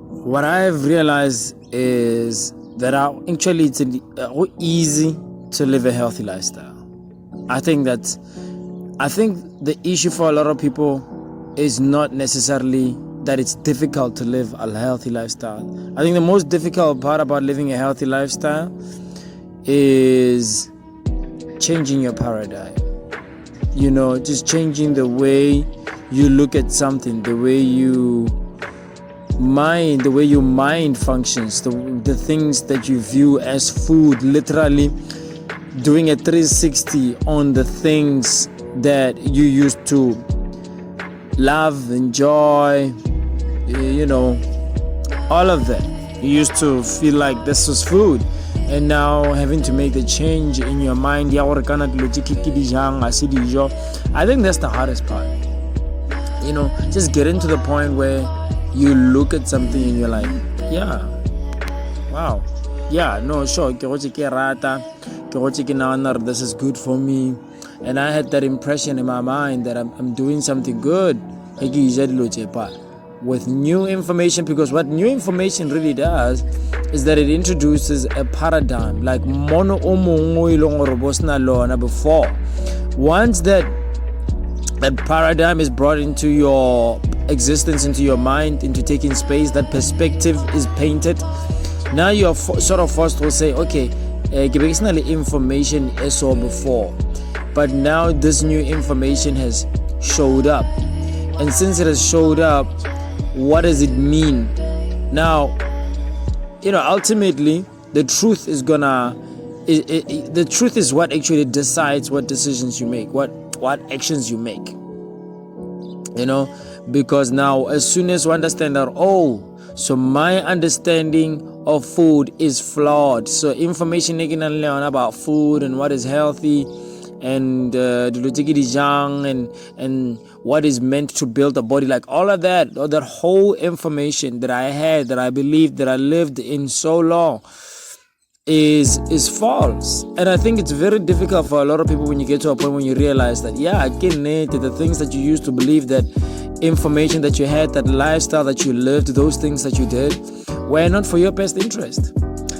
What I've realized is that actually it's easy to live a healthy lifestyle. I think the issue for a lot of people is not necessarily that it's difficult to live a healthy lifestyle. I think the most difficult part about living a healthy lifestyle is changing your paradigm. Just changing the way you look at something, the way your mind functions, the things that you view as food, literally doing a 360 on the things that you used to love, enjoy, all of that. You used to feel like this was food, and now having to make the change in your mind. I think that's the hardest part. Just getting to the point where you look at something and you're like, yeah, wow, yeah, no, sure, this is good for me. And I had that impression in my mind that I'm doing something good with new information, because what new information really does is that it introduces a paradigm like mono before. Once that paradigm is brought into your existence, into your mind, into taking space, that perspective is painted. Now you're sort of forced to say, okay, information I saw before, but now this new information has showed up, and since it has showed up, what does it mean? Now, ultimately, the truth is the truth is what actually decides what decisions you make, what actions you make. Because now, as soon as you understand that, so my understanding of food is flawed. So information about food and what is healthy and and what is meant to build a body, like all of that, or that whole information that I had, that I believed, that I lived in so long, is false. And I think it's very difficult for a lot of people when you get to a point when you realize that, the things that you used to believe, that information that you had, that lifestyle that you lived, those things that you did were not for your best interest.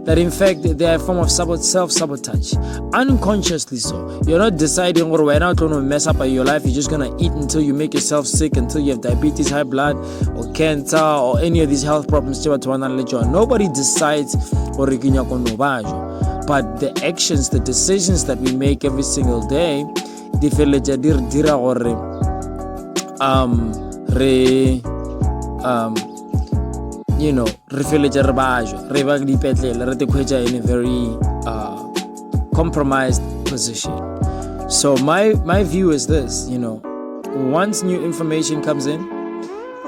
That in fact they are a form of self-sabotage, unconsciously so. You're not deciding, or we're not going to mess up your life. You're just going to eat until you make yourself sick, until you have diabetes, high blood, or cancer, or any of these health problems. Nobody decides, but the actions, the decisions that we make every single day, re feleletsa re bajwa re ba dipetlele re tekhwetsa in a very compromised position. So my view is this, once new information comes in,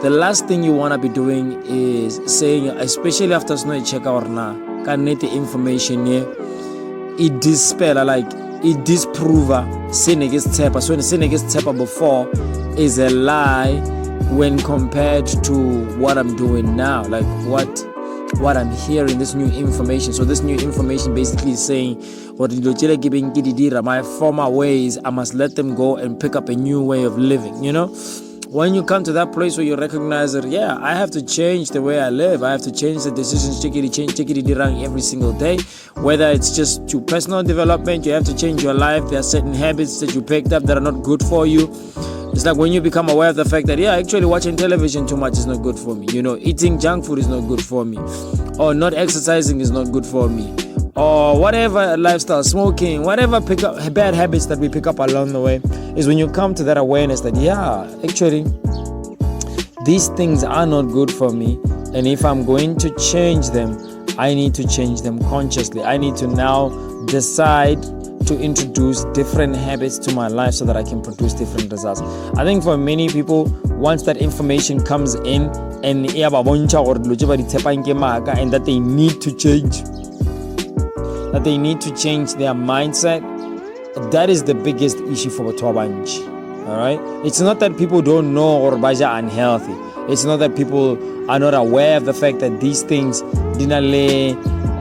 the last thing you want to be doing is saying, especially after snow check or na ka nete information here, it dispel, like it disprove se ne ke tshepa, so se ne ke tshepa before is a lie when compared to what I'm doing now, like what I'm hearing, this new information. So this new information basically is saying, my former ways, I must let them go and pick up a new way of living. When you come to that place where you recognize that, I have to change the way I live, I have to change the decisions, every single day. Whether it's just to personal development, you have to change your life. There are certain habits that you picked up that are not good for you. It's like when you become aware of the fact that, actually watching television too much is not good for me. Eating junk food is not good for me. Or not exercising is not good for me. Or whatever lifestyle, smoking, whatever bad habits that we pick up along the way, is when you come to that awareness that, actually, these things are not good for me. And if I'm going to change them, I need to change them consciously. I need to now decide to introduce different habits to my life so that I can produce different results. I think for many people, once that information comes in and that they need to change, their mindset, that is the biggest issue for Tobanj. All right, it's not that people don't know or baja unhealthy. It's not that people are not aware of the fact that these things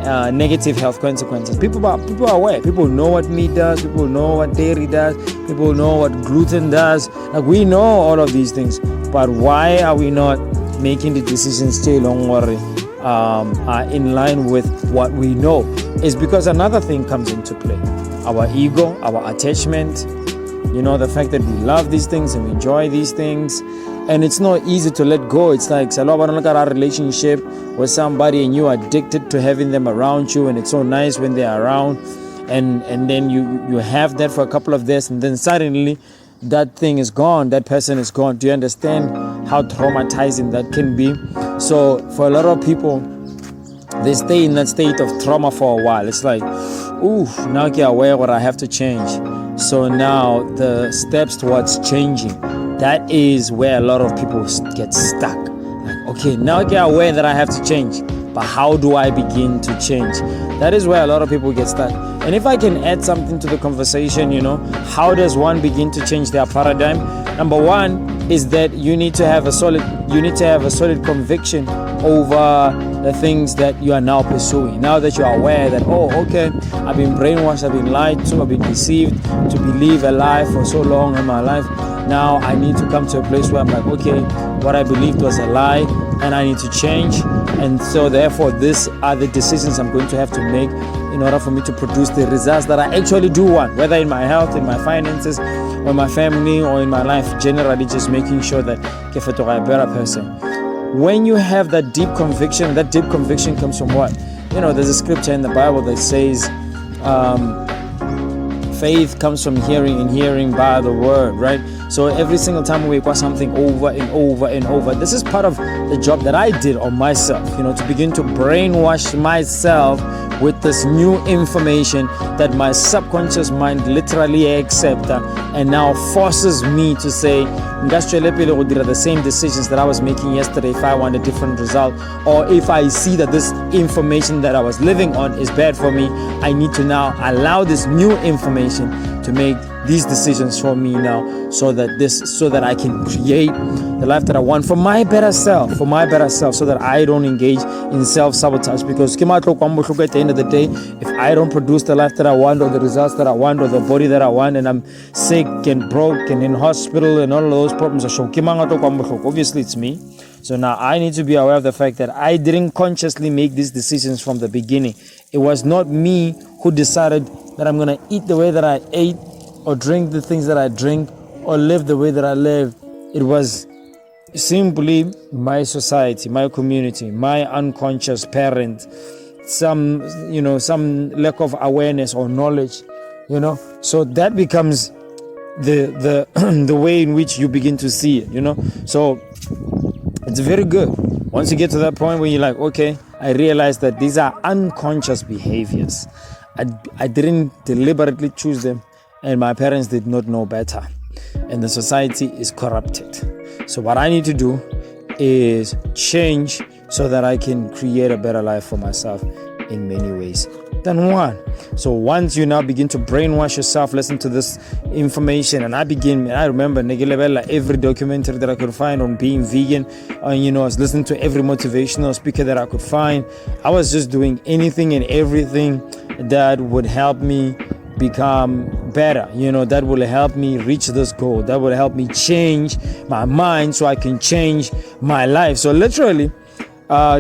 negative health consequences. People are aware. People know what meat does. People know what dairy does. People know what gluten does. Like, we know all of these things, but why are we not making the decisions still long worry are in line with what we know, is because another thing comes into play: our ego, our attachment. The fact that we love these things and we enjoy these things, and it's not easy to let go. It's like look at our relationship with somebody and you are addicted to having them around you, and it's so nice when they're around, and then you have that for a couple of days, and then suddenly that thing is gone, that person is gone. Do you understand how traumatizing that can be? So for a lot of people, they stay in that state of trauma for a while. It's like, ooh, now get aware what I have to change. So now the steps towards changing, that is where a lot of people get stuck. Like, okay, now I get aware that I have to change, but how do I begin to change? That is where a lot of people get stuck. And if I can add something to the conversation, how does one begin to change their paradigm? Number one is that you need to have a solid conviction over the things that you are now pursuing. Now that you are aware that, okay, I've been brainwashed, I've been lied to, I've been deceived to believe a lie for so long in my life. Now I need to come to a place where I'm like, okay, what I believed was a lie and I need to change. And so therefore, these are the decisions I'm going to have to make in order for me to produce the results that I actually do want, whether in my health, in my finances, or in my family, or in my life, generally just making sure that I'm a better person. When you have that deep conviction comes from what? There's a scripture in the Bible that says, faith comes from hearing, and hearing by the word, right? So every single time we watch something over and over and over, this is part of the job that I did on myself, to begin to brainwash myself with this new information that my subconscious mind literally accepts and now forces me to say, the same decisions that I was making yesterday if I want a different result, or if I see that this information that I was living on is bad for me, I need to now allow this new information to make these decisions for me now, so that I can create the life that I want for my better self, so that I don't engage in self-sabotage. Because at the end of the day, if I don't produce the life that I want, or the results that I want, or the body that I want, and I'm sick and broke and in hospital and all of those problems, obviously it's me. So now I need to be aware of the fact that I didn't consciously make these decisions from the beginning. It was not me who decided that I'm going to eat the way that I ate, or drink the things that I drink, or live the way that I live. It was simply my society, my community, my unconscious parent, some lack of awareness or knowledge, So that becomes the the way in which you begin to see it, So it's very good once you get to that point where you're like, okay, I realize that these are unconscious behaviors. I didn't deliberately choose them, and my parents did not know better, and the society is corrupted. So what I need to do is change so that I can create a better life for myself in many ways than one. So once you now begin to brainwash yourself, listen to this information, and I remember every documentary that I could find on being vegan, I was listening to every motivational speaker that I could find. I was just doing anything and everything that would help me become better, that will help me reach this goal, that will help me change my mind so I can change my life. So literally,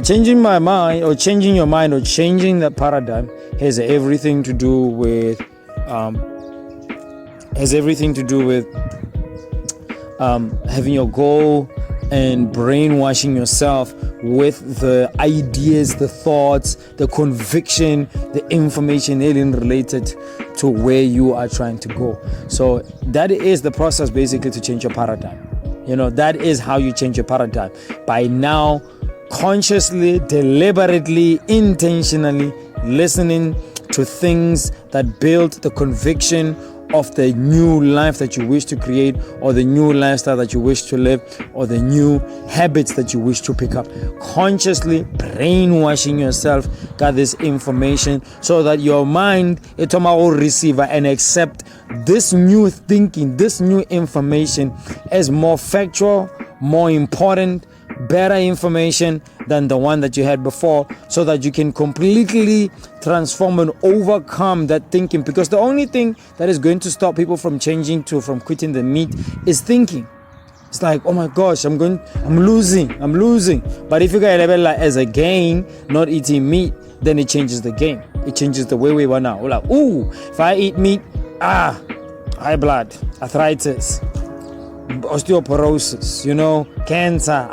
changing my mind, or changing your mind, or changing the paradigm has everything to do with having your goal and brainwashing yourself with the ideas, the thoughts, the conviction, the information related to where you are trying to go. So that is the process basically to change your paradigm. That is how you change your paradigm, by now consciously, deliberately, intentionally listening to things that build the conviction of the new life that you wish to create, or the new lifestyle that you wish to live, or the new habits that you wish to pick up. Consciously brainwashing yourself, got this information, so that your mind will receive and accept this new thinking, this new information as more factual, more important, better information than the one that you had before, so that you can completely transform and overcome that thinking. Because the only thing that is going to stop people from changing from quitting the meat is thinking. It's like, oh my gosh, I'm losing. But if you get a level as a gain, not eating meat, then it changes the game. It changes the way we want now. We're like, ooh, if I eat meat, high blood, arthritis, osteoporosis, cancer.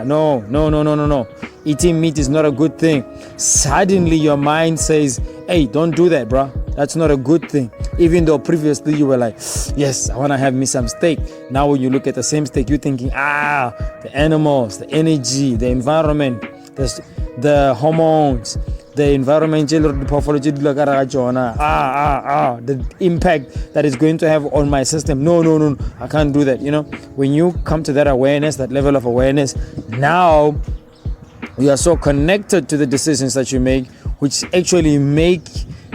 No. Eating meat is not a good thing. Suddenly your mind says, hey, don't do that, bro. That's not a good thing. Even though previously you were like, yes, I want to have me some steak. Now when you look at the same steak, you're thinking, the animals, the energy, the environment, the hormones, the environmental, the impact that is going to have on my system. No, I can't do that. When you come to that awareness, that level of awareness, now you are so connected to the decisions that you make, which actually make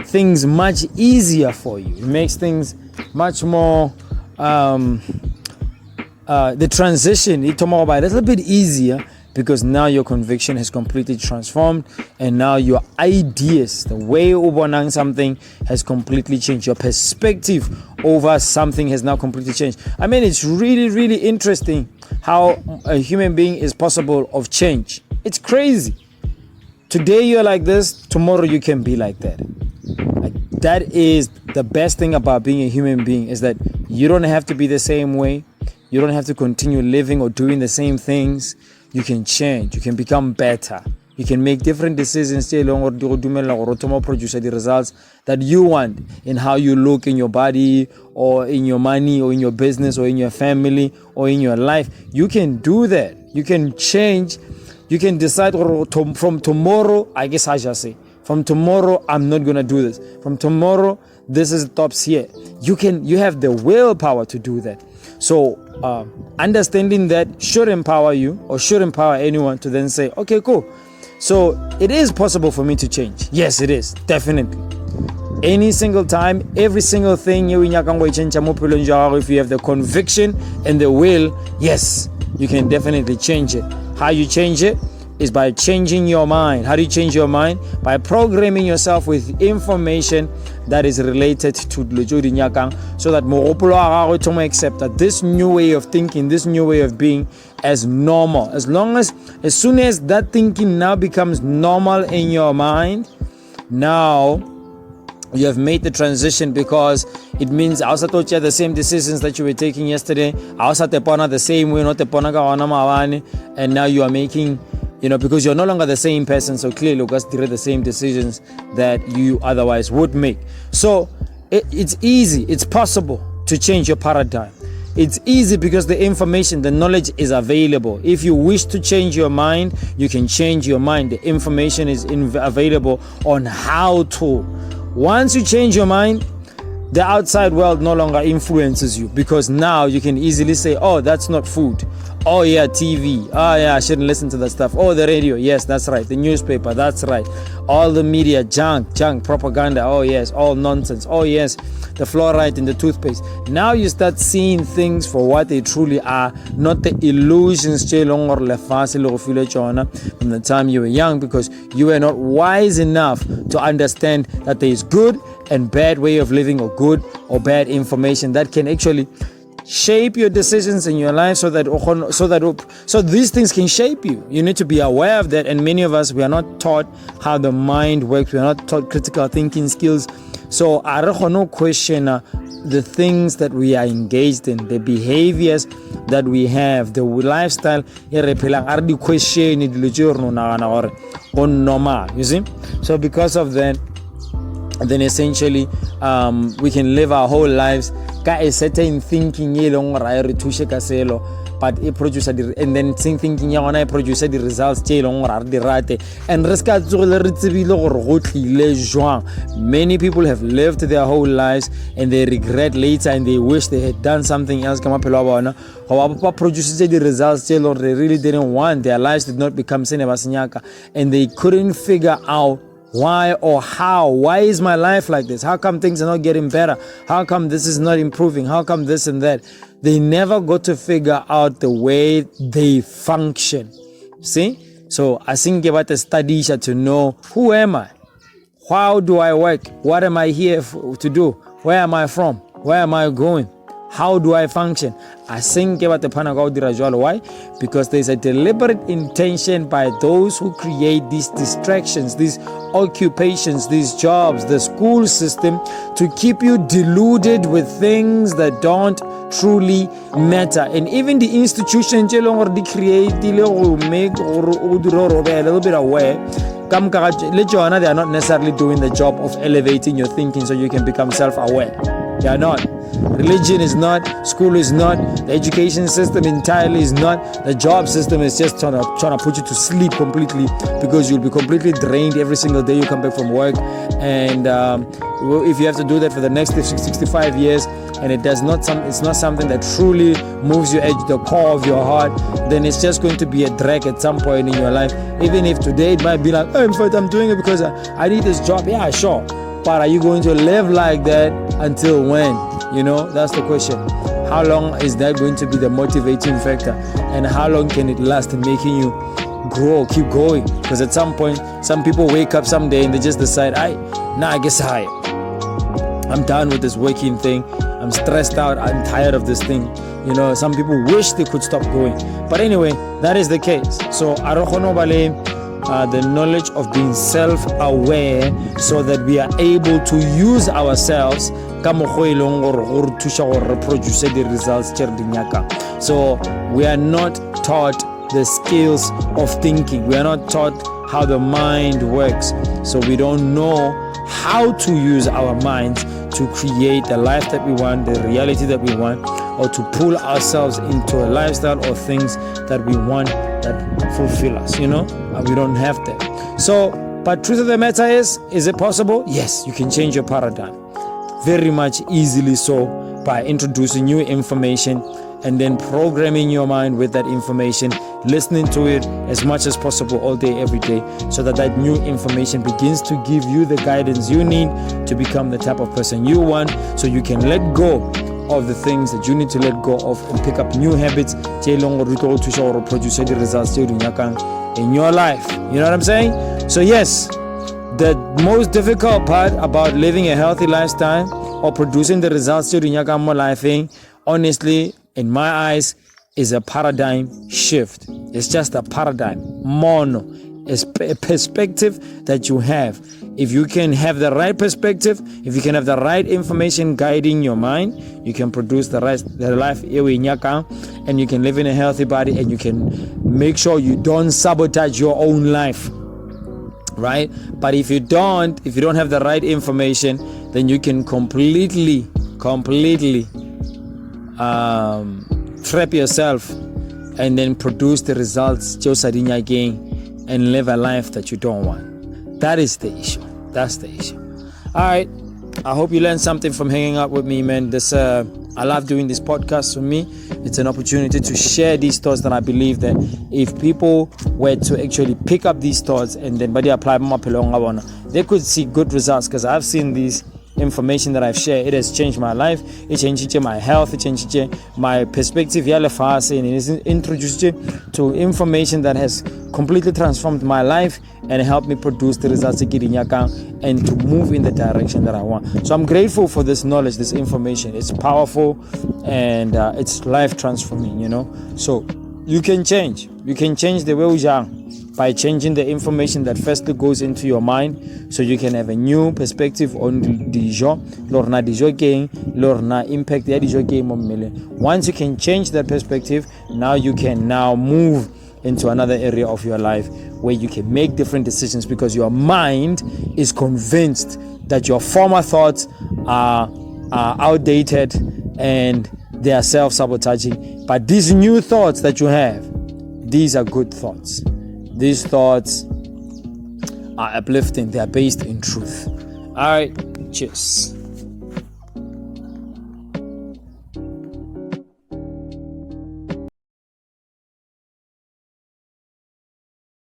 things much easier for you. It makes things much more, the transition, it's a little bit easier, because now your conviction has completely transformed, and now your ideas, the way you ubonang something has completely changed. Your perspective over something has now completely changed. I mean, it's really, really interesting how a human being is possible of change. It's crazy. Today you're like this, tomorrow you can be like that. That is the best thing about being a human being, is that you don't have to be the same way. You don't have to continue living or doing the same things. You can change. You can become better. You can make different decisions to produce the results that you want in how you look in your body, or in your money, or in your business, or in your family, or in your life. You can do that. You can change. You can decide from tomorrow, I guess I shall say, from tomorrow, I'm not going to do this. From tomorrow, this is stops here. You have the willpower to do that. So understanding that should empower you, or should empower anyone to then say, okay, cool. So it is possible for me to change. Yes, it is. Definitely. Any single time, every single thing, if you have the conviction and the will, yes, you can definitely change it. How you change it is by changing your mind. How do you change your mind? By programming yourself with information that is related to Lujudi Nyakang, so that Moropolo to accept that this new way of thinking, this new way of being as normal. As soon as that thinking now becomes normal in your mind, now you have made the transition, because it means I also taught you the same decisions that you were taking yesterday. I also the same way, not and now you are making, because you're no longer the same person. So clearly, you guys did the same decisions that you otherwise would make. So it's easy. It's possible to change your paradigm. It's easy because the information, the knowledge is available. If you wish to change your mind, you can change your mind. The information is available on how to. Once you change your mind, the outside world no longer influences you, because now you can easily say, oh, that's not food. Oh yeah, TV. Oh yeah, I shouldn't listen to that stuff. Oh, the radio. Yes, that's right. The newspaper. That's right. All the media, junk, propaganda. Oh yes, all nonsense. Oh yes, the fluoride in the toothpaste. Now you start seeing things for what they truly are, not the illusions from the time you were young, because you were not wise enough to understand that there is good and bad way of living, or good or bad information that can actually shape your decisions in your life, so these things can shape you. You need to be aware of that. And many of us, we are not taught how the mind works. We are not taught critical thinking skills. So I don't question the things that we are engaged in, the behaviors that we have, the lifestyle. You see? So because of that, then essentially we can live our whole lives ka a certain thinking but it produce and then thinking ya gona e produce the results and many people have lived their whole lives and they regret later and they wish they had done something else produce the results they really didn't want. Their lives did not become and they couldn't figure out why or how. Why is my life like this? How come things are not getting better? How come this is not improving? How come this and that? They never got to figure out the way they function. See? So I think about the study to know, who am I? How do I work? What am I here to do? Where am I from? Where am I going? How do I function? I think why? Because there's a deliberate intention by those who create these distractions, these occupations, these jobs, the school system, to keep you deluded with things that don't truly matter. And even the institution they create to make a little bit aware. They are not necessarily doing the job of elevating your thinking so you can become self-aware. They are not. Religion is not, school is not, the education system entirely is not, the job system is just trying to put you to sleep completely, because you'll be completely drained every single day you come back from work. And if you have to do that for the next 65 years, and it's not something that truly moves you at the core of your heart, then it's just going to be a drag at some point in your life. Even if today it might be like, oh, in fact, I'm doing it because I need this job. Yeah, sure. But are you going to live like that until when? That's the question. How long is that going to be the motivating factor? And how long can it last in making you grow, keep going? Because at some point, some people wake up someday and they just decide, I guess I'm done with this working thing. I'm stressed out. I'm tired of this thing. Some people wish they could stop going. But anyway, that is the case. So, the knowledge of being self-aware so that we are able to use ourselves produce the results. So we are not taught the skills of thinking. We are not taught how the mind works. So we don't know how to use our minds to create the life that we want, the reality that we want, or to pull ourselves into a lifestyle or things that we want that fulfill us, we don't have that. So, but truth of the matter is it possible? Yes, you can change your paradigm very much easily so by introducing new information and then programming your mind with that information, listening to it as much as possible all day, every day, so that new information begins to give you the guidance you need to become the type of person you want, so you can let go of the things that you need to let go of and pick up new habits to produce the results in your life. You know what I'm saying? So yes, the most difficult part about living a healthy lifestyle or producing the results in your life, honestly, in my eyes, is a paradigm shift. It's just a paradigm, mono. It's a perspective that you have. If you can have the right perspective, if you can have the right information guiding your mind, you can produce the life in your account, and you can live in a healthy body, and you can make sure you don't sabotage your own life, right? But if you don't have the right information, then you can completely trap yourself and then produce the results again and live a life that you don't want. That is the issue. That's the issue. All right. I hope you learned something from hanging out with me, man. I love doing this podcast. For me, it's an opportunity to share these thoughts that I believe that if people were to actually pick up these thoughts and then apply them, they could see good results, because I've seen these information that I've shared. It has changed my life. It changed my health. It changed my perspective. And it's introduced to information that has completely transformed my life and helped me produce the results and to move in the direction that I want. So I'm grateful for this knowledge, this information. It's powerful and it's life transforming, So you can change. You can change the way we are by changing the information that firstly goes into your mind, so you can have a new perspective on the impact game. Once you can change that perspective, now you can move into another area of your life where you can make different decisions, because your mind is convinced that your former thoughts are outdated and they are self-sabotaging. But these new thoughts that you have, these are good thoughts. These thoughts are uplifting. They are based in truth. All right. Cheers.